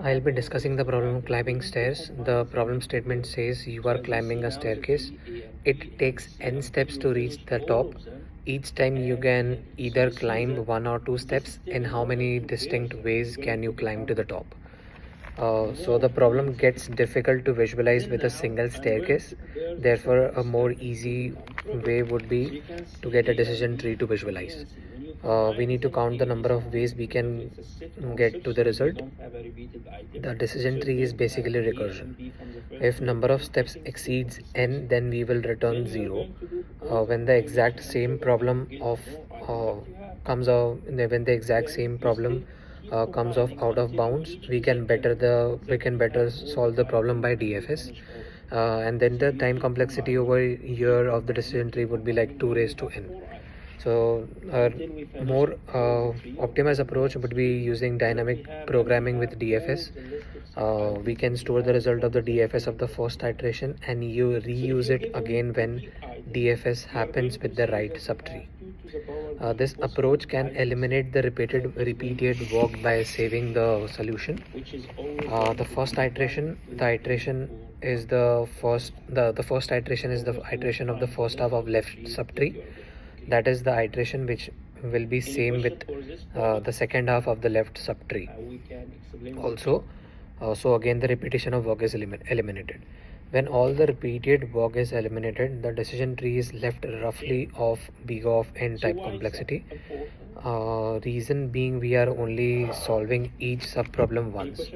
I'll be discussing the problem of climbing stairs. The problem statement says you are climbing a staircase. It takes n steps to reach the top. Each time you can either climb one or two steps. In how many distinct ways can you climb to the top? So the problem gets difficult to visualize with a single staircase. Therefore, a more easy way would be to get a decision tree to visualize. We need to count the number of ways we can get to the result. The decision tree is basically recursion. If number of steps exceeds n, then we will return 0. When the exact same problem of comes out, when the exact same problem comes off out of bounds, we can better solve the problem by DFS. And then the time complexity over here of the decision tree would be like 2 raised to n. So a more optimized approach would be using dynamic programming with DFS. We can store the result of the DFS of the first iteration and you reuse it again when DFS happens with the right subtree. This approach can eliminate the repeated work by saving the solution. The first iteration, the first iteration is the iteration of the first half of left subtree. That is the iteration which will be same with the second half of the left subtree. Also, so again the repetition of work is eliminated. When all the repeated work is eliminated, the decision tree is left roughly of big of n type complexity. Reason being we are only solving each subproblem once.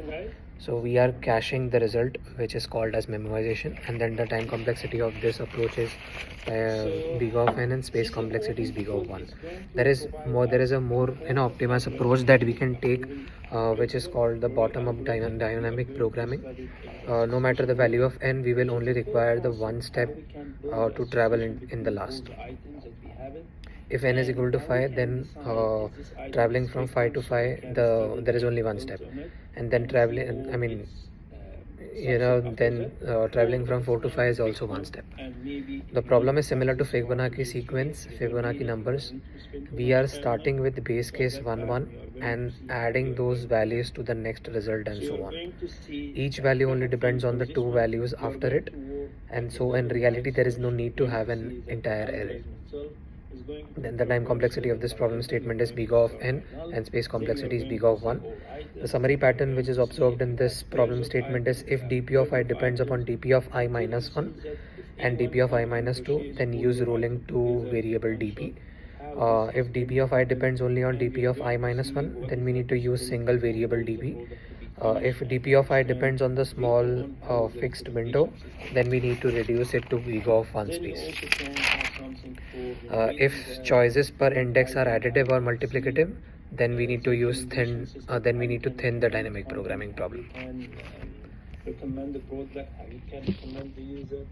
So we are caching the result, which is called as memoization, and then the time complexity of this approach is big of n and space complexity is big of 1. There is a more optimized approach that we can take, which is called the bottom-up dynamic programming. No matter the value of n, we will only require the one step to travel in the last. If n is equal to 5, then traveling from 5 to 5, there is only one step, and then traveling from 4 to 5 is also one step. The problem is similar to Fibonacci numbers. We are starting with base case 1 1 and adding those values to the next result and so on. Each value only depends on the two values after it, and so in reality there is no need to have an entire array. Then the time complexity of this problem statement is big of n and space complexity is big of 1. The summary pattern which is observed in this problem statement is if dp of I depends upon dp of I minus 1 and dp of I minus 2, then use rolling 2 variable dp. If dp of I depends only on dp of I minus 1, then we need to use single variable dp. If dp of I depends on the small fixed window, then we need to reduce it to big of 1 space. If choices per index are additive or multiplicative, then we need to use thin the dynamic programming problem. Recommend the product, I can recommend the user